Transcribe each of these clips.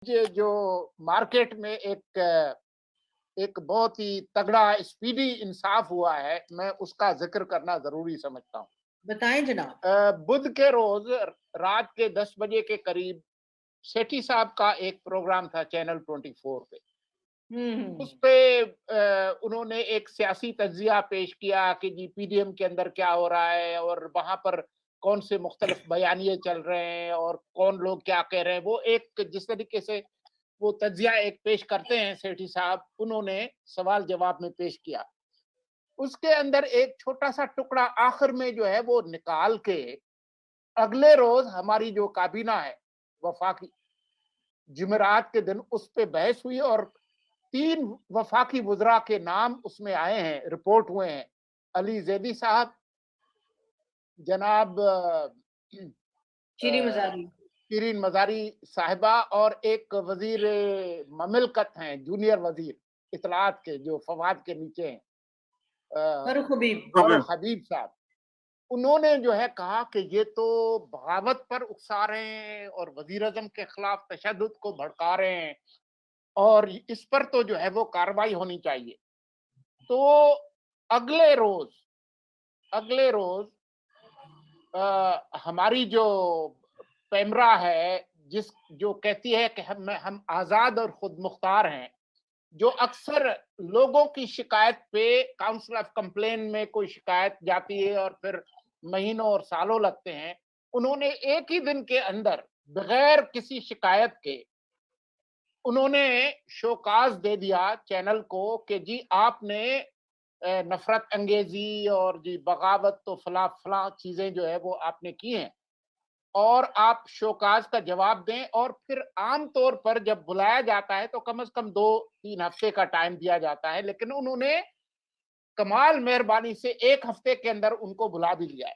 ये जो मार्केट में एक बहुत ही तगड़ा स्पीडी इंसाफ हुआ है, मैं उसका ज़िक्र करना ज़रूरी समझता हूँ। बताएं जनाब। बुध के रोज़ रात के 10 बजे के करीब सेठी साहब का एक प्रोग्राम था चैनल 24 पे। हम्म। उसपे उन्होंने एक सियासी तज्ज़िया पेश किया कि जी पीडीएम के अंदर क्या हो रहा है और वहाँ पर कौन से मुख्तलिफ बयानिए चल रहे हैं और कौन लोग क्या कह रहे हैं। वो एक जिस तरीके से वो तज्जिया एक पेश करते हैं सेठी साहब, उन्होंने सवाल जवाब में पेश किया। उसके अंदर एक छोटा-सा टुकड़ा आखिर में जो है वो निकाल के अगले रोज़ हमारी जो काबीना है वफ़ाकी, जुमेरात के दिन उस पे बहस हुई और 3 वफ़ाकी वुज़रा के नाम उसमें आए हैं, रिपोर्ट हुए हैं। अली ज़ैदी साहब, जनाब चीनी मजारी। शिरीन मज़ारी साहिबा और एक वज़ीर ममलकत हैं, जूनियर वज़ीर इत्तलात के जो फवाद के नीचे हैं, फरूख हबीब। फारूक हबीब साहब। उन्होंने जो है कहा कि ये तो बगावत पर उकसा रहे हैं और वज़ीर-ए-आज़म के खिलाफ तशद्दुद को भड़का रहे हैं और इस पर तो जो है वो कार्रवाई होनी चाहिए। तो अगले रोज़ अगले रोज़ हमारी जो पैमरा है, जिस जो कहती है कि हम आज़ाद और खुद मुख्तार हैं, जो अक्सर लोगों की शिकायत पे काउंसिल ऑफ कंप्लेन में कोई शिकायत जाती है और फिर महीनों और सालों लगते हैं, उन्होंने एक ही दिन के अंदर बगैर किसी शिकायत के उन्होंने शोकाज़ दे दिया चैनल को कि जी आपने नफ़रत अंगेज़ी और जी बगावत तो फला-फला चीज़ें जो है वो आपने की हैं और आप शोकाज़ का जवाब दें और फिर आम तौर पर जब बुलाया जाता है तो कम से कम 2-3 हफ्ते का टाइम दिया जाता है, लेकिन उन्होंने कमाल मेहरबानी से 1 हफ्ते के अंदर उनको बुला भी लिया है।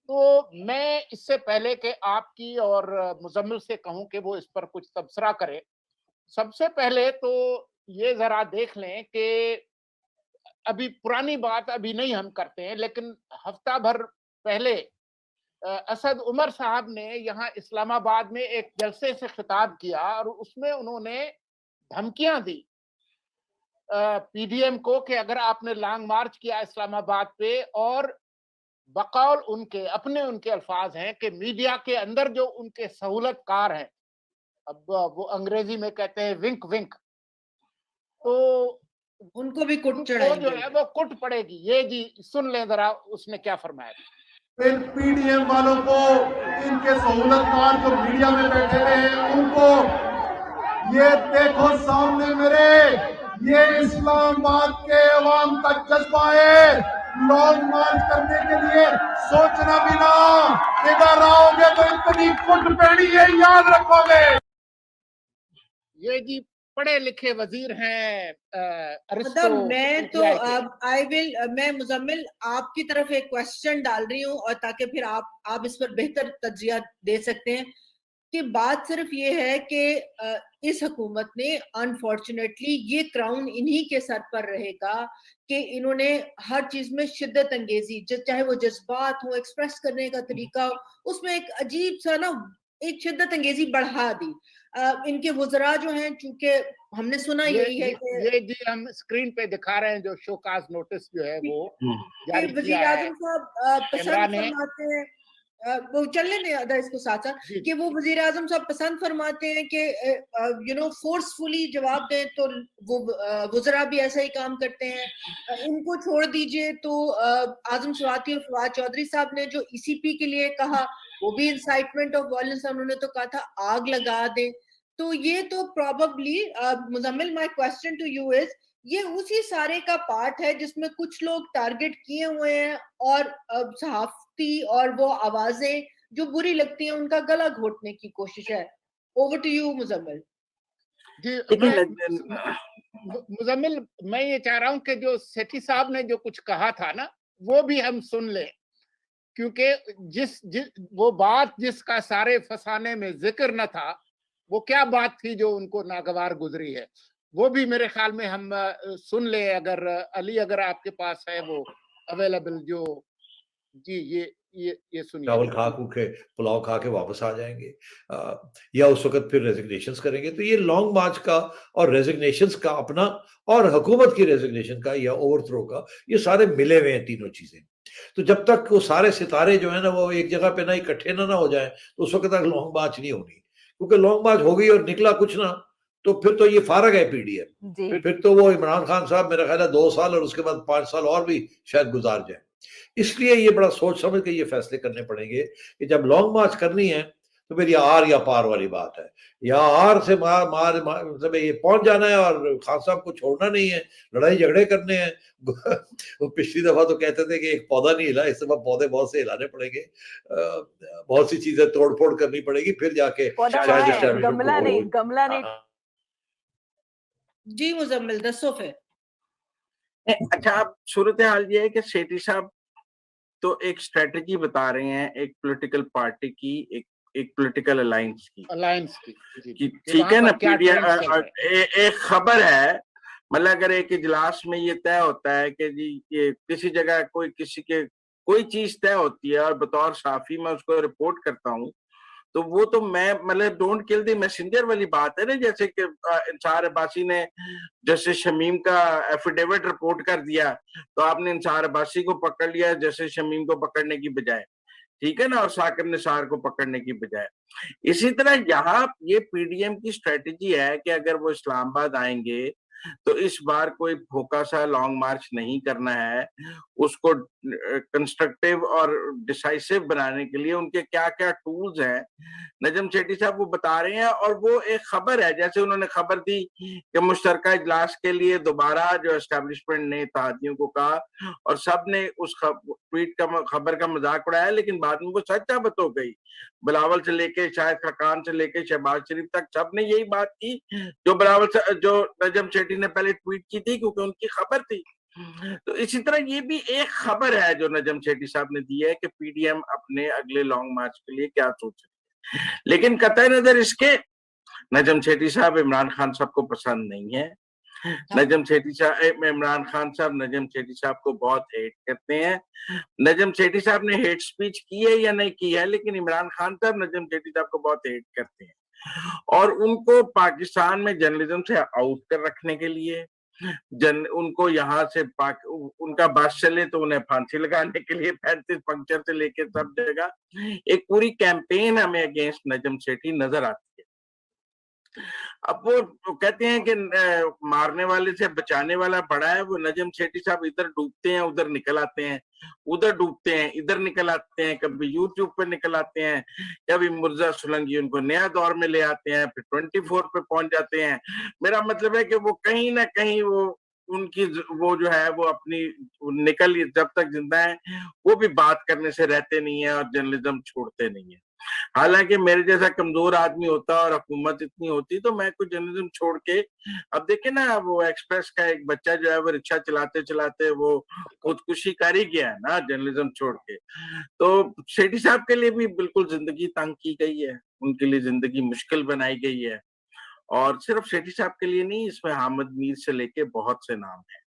तो मैं इससे पहले कि आपकी और मुज़म्मिल से कहूँ कि वो इस पर कुछ तबसरा करें, सबसे पहले तो ये ज़रा देख लें कि अभी पुरानी बात अभी नहीं हम करते हैं, लेकिन हफ्ता भर पहले असद उमर साहब ने यहाँ इस्लामाबाद में एक जलसे से खिताब किया और उसमें उन्होंने धमकियां दी पीडीएम को कि अगर आपने लॉन्ग मार्च किया इस्लामाबाद पे और बकौल उनके अपने उनके अल्फाज हैं कि मीडिया के अंदर जो उनके सहूलतकार हैं, अब वो अंग्रेजी में कहते हैं विंक विंक, तो उनको भी कुट उनको जो चढ़ाएंगे। है वो कुट पड़ेगी। ये जी सुन लें जरा उसने क्या फरमाया। इन पीडीएम वालों को, इनके सहूलतकार जो मीडिया में बैठे हुए हैं उनको, ये देखो सामने मेरे, ये इस्लामाबाद के अवाम का जज्बा है। लॉन्ग मार्च करने के लिए सोचना भी ना, इधर आओगे तो इतनी कुट पैनी है, याद रखोगे। ये जी पढ़े लिखे वजीर हैं मतलब अरिस्टो मैं तो पीटीआई के। अब मैं मुजम्मिल आपकी तरफ एक क्वेश्चन डाल रही हूँ और ताकि फिर आप इस पर बेहतर तज्जिया दे सकते हैं कि बात सिर्फ ये है कि इस हुकूमत ने अनफॉर्चुनेटली ये क्राउन इन्हीं के सर पर रहेगा कि इन्होंने हर चीज में शिद्दत अंगेजी, चाहे वो जज्बात हो, एक्सप्रेस करने का तरीका हो, उसमें एक अजीब सा ना एक शिद्दत अंगेजी बढ़ा दी। इनके वुजरा जो हैं, चूंकि हमने सुना ये यही है ये कि ये जी हम स्क्रीन पे दिखा रहे हैं जो शोकाज नोटिस जो है वो कि जारी किया वजीर है आजम साहब कैमरा पसंद ने। फरमाते हैं, वो चलने दें अदा इसको साथ साथ, जी कि जी वो वजीर आजम साहब पसंद फरमाते हैं कि फोर्सफुली जवाब दें, तो वो वुजरा भी ऐसा ही काम करते हैं। इनको छोड़ दीजिए तो आजम स्वाति और फवाद चौधरी साहब ने जो ईसीपी के लिए कहा, वो भी इंसाइटमेंट ऑफ वायलेंस, उन्होंने तो कहा था आग लगा दें। तो ये तो probably, Muzammil, my question to you is, ये उसी सारे का पार्ट है जिसमें कुछ लोग टारगेट किए हुए हैं और सहाफती और वो आवाजें जो बुरी लगती हैं उनका गला घोटने की कोशिश है। Over to you Muzammil. जी मैं देखिए मुजम्मिल, मैं ये चाह रहा हूँ कि जो सेठी साहब ने जो कुछ कहा था ना वो भी हम सुन लें, क्योंकि जिस वो बात जिसका सारे फसाने में जिक्र न था, वो क्या बात थी जो उनको नागवार गुजरी है, वो भी मेरे ख्याल में हम सुन ले। अगर अली, अगर आपके पास है वो अवेलेबल, जो जी ये सुनिए। चावल खा खू के, पुलाव खा के वापस आ जाएंगे, या उस वक्त फिर रेजिग्नेशंस करेंगे। तो ये लॉन्ग मार्च का और रेजिग्नेशंस का अपना, और हुकूमत की रेजिग्नेशन का या ओवरथ्रो का, ये सारे मिले हुए हैं तीनों चीजें। तो जब तक वो सारे सितारे जो है ना वो एक जगह पे ना इकट्ठे ना हो जाए, तो उस वक्त तक लॉन्ग मार्च नहीं होनी। क्योंकि लॉन्ग मार्च हो गई और निकला कुछ ना, तो फिर तो ये फारग है पीडीएम। फिर तो वो इमरान खान साहब मेरा ख्याल है 2 साल और उसके बाद 5 साल और भी शायद गुजार जाए। इसलिए ये बड़ा सोच समझ के ये फैसले करने पड़ेंगे कि जब लॉन्ग मार्च करनी है तो फिर ये आर या पार वाली बात है। या आर से मार मतलब ये पहुंच जाना है और खान साहब को छोड़ना नहीं है, लड़ाई झगड़े करने हैं। वो पिछली दफा तो कहते थे कि एक पौधा नहीं हिला, इस दफा पौधे बहुत से हिलाने पड़ेंगे, बहुत सी चीजें तोड़ फोड़ करनी पड़ेगी, फिर जाके गमला नहीं। जी मुजम्मिल दसो फिर। अच्छा, अब सूरत हाल ये है कि सेठी साहब तो एक स्ट्रेटजी बता रहे हैं एक पॉलिटिकल पार्टी की, एक पॉलिटिकल अलायंस की, ठीक है ना। पीडीएम एक खबर है, मतलब अगर एक इजलास में ये तय होता है कि जी ये किसी जगह कोई किसी के कोई चीज तय होती है और बतौर साफी मैं उसको रिपोर्ट करता हूँ, तो वो तो मैं मतलब डोंट किल द मैसेंजर वाली बात है ना। जैसे कि इंसार अब्बासी ने जैसे शमीम का एफिडेविट रिपोर्ट कर दिया, तो आपने इंसार अब्बासी को पकड़ लिया जैसे शमीम को पकड़ने की बजाय, ठीक है ना, और साकिब निसार को पकड़ने की बजाय। इसी तरह यहाँ ये पीडीएम की स्ट्रेटेजी है कि अगर वो इस्लामाबाद आएंगे तो इस बार कोई भूखा सा लॉन्ग मार्च नहीं करना है, उसको कंस्ट्रक्टिव और डिसाइसिव बनाने के लिए उनके क्या क्या टूल्स हैं नजम सेठी साहब वो बता रहे हैं। और वो एक खबर है, जैसे उन्होंने खबर दी कि मुश्तरका इजलास के लिए दोबारा जो एस्टेब्लिशमेंट ने इत्तेहादियों को कहा और सब ने उस ट्वीट का खबर का मजाक उड़ाया, लेकिन बाद में वो सच साबित हो गई। बिलावल से लेके शाहिद खाकान से लेके शहबाज शरीफ तक सब ने यही बात की जो नजम सेठी ने पहले ट्वीट की थी, क्योंकि उनकी खबर थी। तो इसी तरह ये भी एक खबर है जो नजम सेठी साहब ने दी है कि पीडीएम अपने अगले लॉन्ग मार्च के लिए क्या सोच रही है। लेकिन कतई नजर इसके नजम सेठी साहब इमरान खान साहब को पसंद नहीं है। नजम सेठी साहब इमरान खान साहब नजम सेठी साहब को बहुत हेट करते हैं। नजम सेठी साहब ने हेट स्पीच की है या नहीं की है, लेकिन इमरान खान साहब नजम सेठी साहब को बहुत हेट करते हैं और उनको पाकिस्तान में जर्नलिज्म से आउट कर रखने के लिए उनको यहाँ से उनका बस चले तो उन्हें फांसी लगाने के लिए 35 पंक्चर से लेके सब जगह एक पूरी कैंपेन हमें अगेंस्ट नजम सेठी नजर आती है। अब वो कहते हैं कि मारने वाले से बचाने वाला बड़ा है। वो नजम सेठी साहब इधर डूबते हैं उधर निकल आते हैं, उधर डूबते हैं इधर निकल आते हैं, कभी यूट्यूब पे निकल आते हैं, कभी मुर्जा सुलंगी उनको नया दौर में ले आते हैं, फिर 24 पे पहुंच जाते हैं। मेरा मतलब है कि वो कहीं ना कहीं वो उनकी वो जो है वो अपनी निकल जब तक जिंदा है वो भी बात करने से रहते नहीं है और जर्नलिज्म छोड़ते नहीं है। हालांकि मेरे जैसा कमजोर आदमी होता और हुकूमत इतनी होती तो मैं कुछ जर्नलिज्म छोड़ के, अब देखे ना वो एक्सप्रेस का एक बच्चा जो है वो रिक्शा चलाते चलाते वो खुदकुशी कर ही गया है ना जर्नलिज्म छोड़ के। तो सेठी साहब के लिए भी बिल्कुल जिंदगी तंग की गई है, उनके लिए जिंदगी मुश्किल बनाई गई है। और सिर्फ सेठी साहब के लिए नहीं, इसमें हामिद मीर से लेके बहुत से नाम है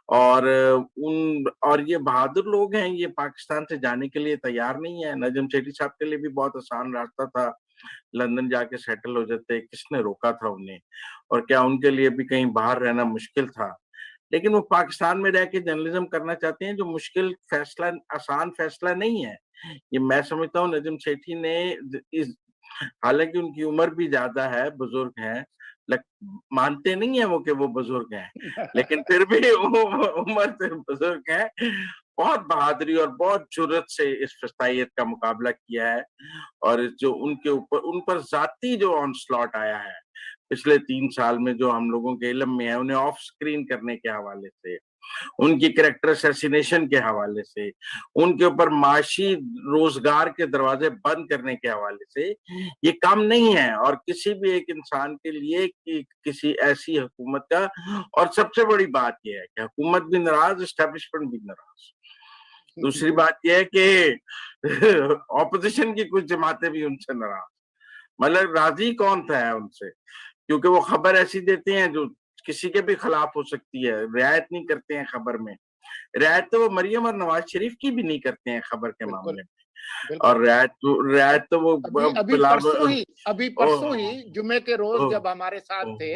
और ये बहादुर लोग हैं, ये पाकिस्तान से जाने के लिए तैयार नहीं है। नजम सेठी साहब के लिए भी बहुत आसान रास्ता था, लंदन जाके सेटल हो जाते, किसने रोका था उन्हें, और क्या उनके लिए भी कहीं बाहर रहना मुश्किल था। लेकिन वो पाकिस्तान में रह के जर्नलिज्म करना चाहते हैं, जो मुश्किल फैसला आसान फैसला नहीं है। ये मैं समझता हूँ नजम सेठी ने हालांकि उनकी उम्र भी ज्यादा है, बुजुर्ग हैं, मानते नहीं है वो कि वो बुजुर्ग हैं, लेकिन फिर भी वो उम्र से बुजुर्ग हैं, बहुत बहादुरी और बहुत जुर्रत से इस फस्तायत का मुकाबला किया है। और जो उनके ऊपर उन पर जाती जो ऑनस्लॉट आया है पिछले 3 साल में, जो हम लोगों के इल्म में है, उन्हें ऑफ स्क्रीन करने के हवाले से, उनकी कैरेक्टर असैसिनेशन के हवाले से, उनके ऊपर माशी रोजगार के दरवाजे बंद करने के हवाले से, ये काम नहीं है। और किसी भी एक इंसान के लिए कि किसी ऐसी हुकूमत का, और सबसे बड़ी बात यह है कि हुकूमत भी नाराज, एस्टेब्लिशमेंट भी नाराज। दूसरी बात यह है कि ऑपोजिशन की कुछ जमातें भी उनसे नाराज, मतलब राजी कौन था उनसे, क्योंकि वो खबर ऐसी देते हैं जो किसी के भी खिलाफ हो सकती है, रियायत नहीं करते हैं खबर में। रियायत तो वो मरियम और नवाज शरीफ की भी नहीं करते हैं खबर के मामले में। और रियायत तो वो अभी परसों ही जुमे के रोज जब हमारे साथ थे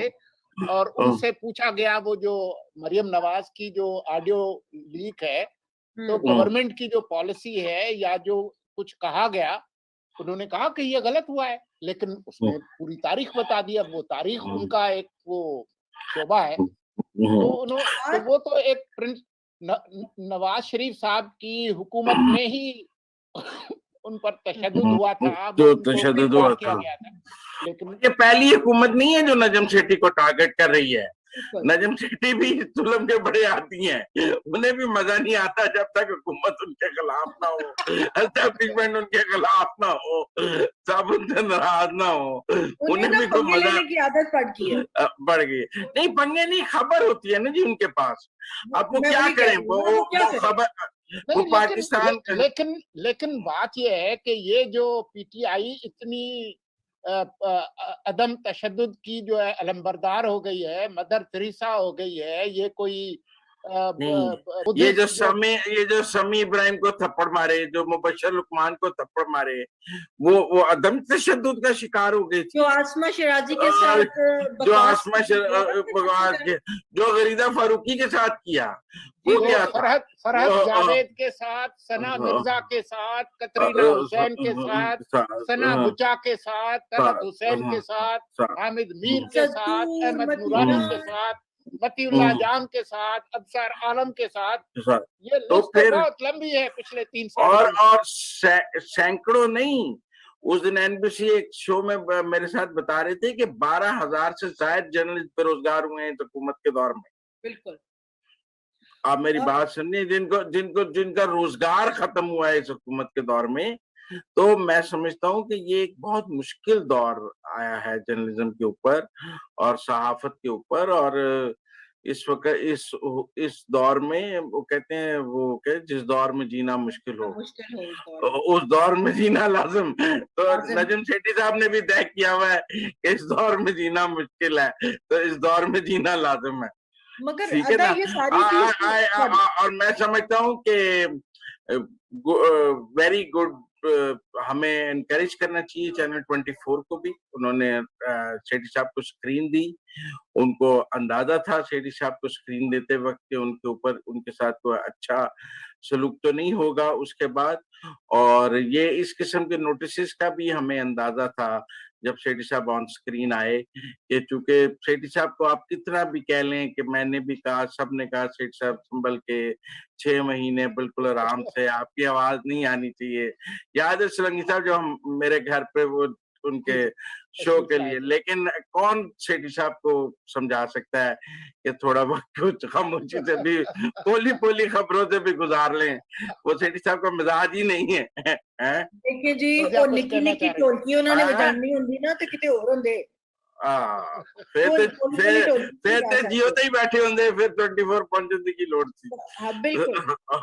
और उनसे पूछा गया वो जो मरियम नवाज की जो ऑडियो लीक है, तो गवर्नमेंट की जो पॉलिसी है या जो कुछ कहा गया, उन्होंने कहा कि ये गलत हुआ है, लेकिन उसने पूरी तारीख बता दी। अब वो तारीख उनका एक वो शोभा है, तो वो तो एक प्रिंस नवाज शरीफ साहब की हुकूमत में ही उन पर तशद्दुद हुआ था, जो तशद्दुद हुआ था। लेकिन ये पहली हुकूमत नहीं है जो नजम सेठी को टारगेट कर रही है। नजम सेठी भी जुल्म के बड़े आती हैं, उन्हें भी मजा नहीं आता जब तक हुकूमत उनके खिलाफ ना हो, एस्टैब्लिशमेंट उनके खिलाफ ना हो, सब उनसे नाराज ना हो, उन्हें भी कोई मजा की आदत बढ़ गई। नहीं पंगे नहीं, खबर होती है ना जी उनके पास। अब वो क्या करें, वो खबर वो पाकिस्तान। लेकिन बात यह है कि ये जो पीटीआई इतनी अदम तशद्दुद की जो है अलंबरदार हो गई है, मदर तेरेसा हो गई है, ये कोई ये जो समी इब्राहिम को थप्पड़ मारे, जो मुबशर लुकमान को थप्पड़ मारे, वो अदम तशद्दुद का शिकार हो गई थी। जो आसमा शिराजी के साथ, जो गरीदा फारूकी के साथ किया, वो क्या फरहद जावेद के साथ, सना मिर्जा के साथ, कतरीना हुसैन के साथ, सना बुचा के साथ, तलत हुसैन के साथ, हामिद मीर के साथ, अहमद नूरानी के साथ, मतीउल्लाह जान के साथ, अब्सार आलम के साथ, ये लिस्ट तो बहुत लंबी है पिछले 3 साल। और सैकड़ों नहीं, उस दिन एनबीसी एक शो में मेरे साथ बता रहे थे कि 12,000 से ज्यादा जर्नलिस्ट बेरोजगार हुए हैं हुकूमत के दौर में। बिल्कुल, आप मेरी बात सुनिए, जिनका रोजगार खत्म हुआ है इस हुकूमत के दौर में, तो मैं समझता हूँ कि ये एक बहुत मुश्किल दौर आया है जर्नलिज्म के ऊपर और सहाफत के ऊपर। और इस वक्त इस दौर में वो कहते हैं जिस दौर में जीना मुश्किल हो उस दौर में जीना लाजिम। तो नजम सेठी साहब ने भी तय किया हुआ है कि इस दौर में जीना मुश्किल है, तो इस दौर में जीना लाजिम है। मगर ठीक है ना। और मैं समझता हूँ कि वेरी गुड, हमें एनकरेज करना चाहिए चैनल 24 को भी। उन्होंने सेठी साहब को स्क्रीन दी, उनको अंदाजा था सेठी साहब को स्क्रीन देते वक्त के उनके ऊपर उनके साथ कोई अच्छा सलूक तो नहीं होगा उसके बाद। और ये इस किस्म के नोटिस का भी हमें अंदाजा था जब सेठी साहब ऑन स्क्रीन आए, कि चूंकि सेठी साहब को आप कितना भी कह लें कि मैंने भी कहा, सबने कहा सेठी साहब संभल के 6 महीने बिल्कुल आराम से, आपकी आवाज नहीं आनी चाहिए। याद है सोलंकी साहब जो हम मेरे घर पे वो उनके शो के लिए, लेकिन कौन सेठी साहब को समझा सकता है कि थोड़ा बहुत कुछ खामोशी से भी पोली खबरों से भी गुजार लें। वो सेठी साहब का मिजाज ही नहीं है। देखिए जी, वो निकी निकी ढोलकी उन्होंने बजानी होंदी ना ते किते होर होंदे। फिर जियो ते ही बैठे होंदे, फिर 24 पहुंचने की लोड़ थी। हाँ बिल्कुल।